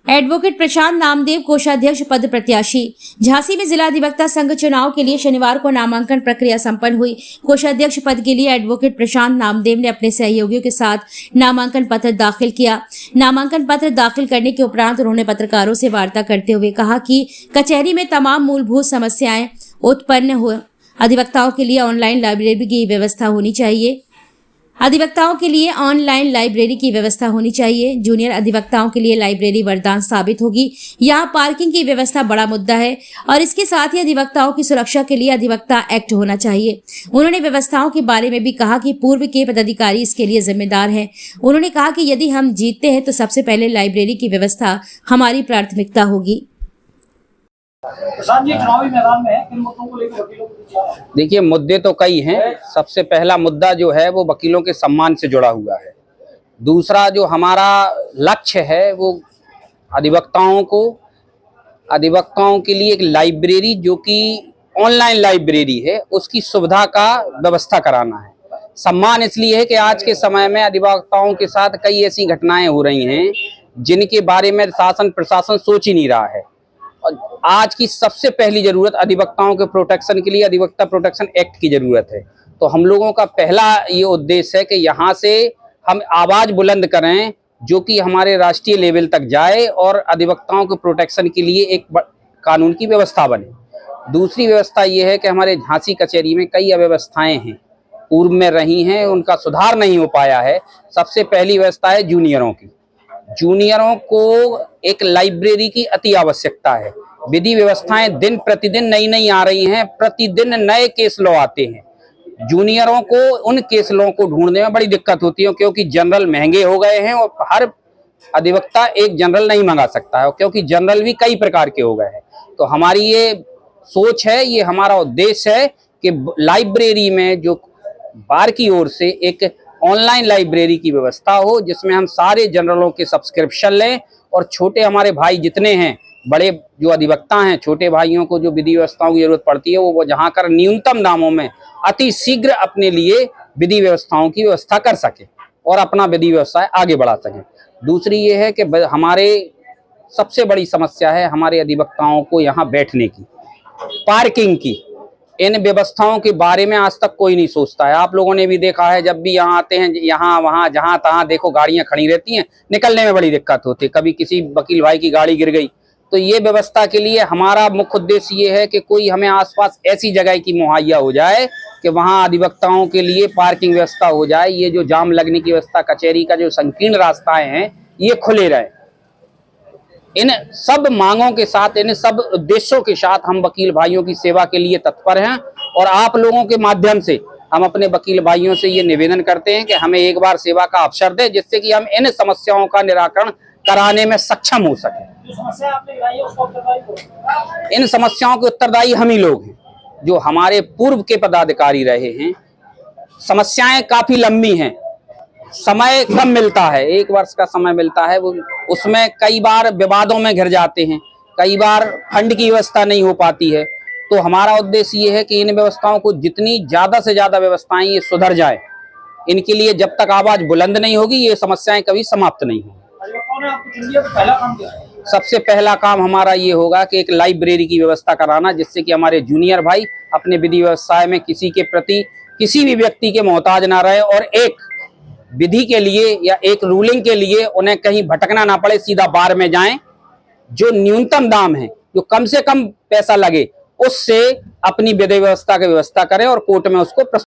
Advocate प्रशांत नामदेव कोषाध्यक्ष पद प्रत्याशी। झांसी में जिला अधिवक्ता संघ चुनाव के लिए शनिवार को नामांकन प्रक्रिया संपन्न हुई। कोषाध्यक्ष पद के लिए एडवोकेट प्रशांत नामदेव ने अपने सहयोगियों के साथ नामांकन पत्र दाखिल किया। नामांकन पत्र दाखिल करने के उपरांत उन्होंने पत्रकारों से वार्ता करते हुए कहा कि कचहरी में तमाम मूलभूत समस्याएं उत्पन्न हो, अधिवक्ताओं के लिए ऑनलाइन लाइब्रेरी की व्यवस्था होनी चाहिए। अधिवक्ताओं के लिए ऑनलाइन लाइब्रेरी की व्यवस्था होनी चाहिए। जूनियर अधिवक्ताओं के लिए लाइब्रेरी वरदान साबित होगी। यहाँ पार्किंग की व्यवस्था बड़ा मुद्दा है और इसके साथ ही अधिवक्ताओं की सुरक्षा के लिए अधिवक्ता एक्ट होना चाहिए। उन्होंने व्यवस्थाओं के बारे में भी कहा कि पूर्व के पदाधिकारी इसके लिए जिम्मेदार हैं। उन्होंने कहा कि यदि हम जीतते हैं तो सबसे पहले लाइब्रेरी की व्यवस्था हमारी प्राथमिकता होगी। प्रशांत जी चुनावी मैदान में है, किन मुद्दों को लेकर वकीलों को पूछा है? देखिए, मुद्दे तो कई हैं। सबसे पहला मुद्दा जो है वो वकीलों के सम्मान से जुड़ा हुआ है। दूसरा जो हमारा लक्ष्य है वो अधिवक्ताओं के लिए एक लाइब्रेरी जो कि ऑनलाइन लाइब्रेरी है उसकी सुविधा का व्यवस्था कराना है। सम्मान इसलिए है कि आज के समय में अधिवक्ताओं के साथ कई ऐसी घटनाएं हो रही हैं जिनके बारे में शासन प्रशासन सोच ही नहीं रहा है। आज की सबसे पहली जरूरत अधिवक्ताओं के प्रोटेक्शन के लिए अधिवक्ता प्रोटेक्शन एक्ट की जरूरत है। तो हम लोगों का पहला ये उद्देश्य है कि यहाँ से हम आवाज बुलंद करें जो कि हमारे राष्ट्रीय लेवल तक जाए और अधिवक्ताओं के प्रोटेक्शन के लिए एक कानून की व्यवस्था बने। दूसरी व्यवस्था ये है कि हमारे झांसी कचहरी में कई अव्यवस्थाएं हैं, पूर्व में रही हैं, उनका सुधार नहीं हो पाया है। सबसे पहली व्यवस्था है जूनियरों की। जूनियरों को एक लाइब्रेरी की अति आवश्यकता है। विधि व्यवस्थाएं दिन प्रतिदिन नई नई आ रही हैं, प्रतिदिन नए केस लॉ आते हैं। जूनियरों को उन केस लॉ को ढूंढने में बड़ी दिक्कत होती है क्योंकि जनरल महंगे हो गए हैं और हर अधिवक्ता एक जनरल नहीं मंगा सकता है क्योंकि जनरल भी कई प्रकार के हो गए हैं। तो हमारी ये सोच है, ये हमारा उद्देश्य है कि लाइब्रेरी में जो बार की ओर से एक ऑनलाइन लाइब्रेरी की व्यवस्था हो जिसमें हम सारे जनरलों के सब्सक्रिप्शन लें और छोटे हमारे भाई जितने हैं, बड़े जो अधिवक्ता हैं, छोटे भाइयों को जो विधि व्यवस्थाओं की जरूरत पड़ती है वो जहाँ कर न्यूनतम दामों में अति शीघ्र अपने लिए विधि व्यवस्थाओं की व्यवस्था कर सके और अपना विधि व्यवसाय आगे बढ़ा सके। दूसरी ये है कि हमारे सबसे बड़ी समस्या है हमारे अधिवक्ताओं को यहाँ बैठने की, पार्किंग की। इन व्यवस्थाओं के बारे में आज तक कोई नहीं सोचता है। आप लोगों ने भी देखा है, जब भी यहाँ आते हैं, यहाँ वहाँ जहाँ तहाँ देखो गाड़ियाँ खड़ी रहती हैं, निकलने में बड़ी दिक्कत होती है। कभी किसी वकील भाई की गाड़ी गिर गई तो ये व्यवस्था के लिए हमारा मुख्य उद्देश्य ये है कि कोई हमें आसपास ऐसी जगह की मुहैया हो जाए कि वहाँ अधिवक्ताओं के लिए पार्किंग व्यवस्था हो जाए। ये जो जाम लगने की व्यवस्था, कचहरी का जो संकीर्ण रास्ताएं हैं, ये खुले रहे। इन सब मांगों के साथ, इन सब उद्देश्यों के साथ हम वकील भाइयों की सेवा के लिए तत्पर हैं और आप लोगों के माध्यम से हम अपने वकील भाइयों से ये निवेदन करते हैं कि हमें एक बार सेवा का अवसर दें जिससे कि हम इन समस्याओं का निराकरण कराने में सक्षम हो सके। इन समस्याओं के उत्तरदायी हम ही लोग हैं जो हमारे पूर्व के पदाधिकारी रहे हैं। समस्याएं काफी लंबी हैं, समय कम मिलता है, 1 वर्ष का समय मिलता है, वो उसमें कई बार विवादों में घिर जाते हैं, कई बार फंड की व्यवस्था नहीं हो पाती है। तो हमारा उद्देश्य ये है कि इन व्यवस्थाओं को जितनी ज्यादा से ज्यादा व्यवस्थाएं ये सुधर जाए, इनके लिए जब तक आवाज बुलंद नहीं होगी ये समस्याएं कभी समाप्त नहीं होंगी। सबसे पहला काम हमारा ये होगा कि एक लाइब्रेरी की व्यवस्था कराना जिससे कि हमारे जूनियर भाई अपने विधि व्यवसाय में किसी के प्रति किसी भी व्यक्ति के मोहताज ना रहे और एक विधि के लिए या एक रूलिंग के लिए उन्हें कहीं भटकना ना पड़े, सीधा बार में जाएं, जो न्यूनतम दाम है, जो कम से कम पैसा लगे, उससे अपनी विधि व्यवस्था की व्यवस्था करें और कोर्ट में उसको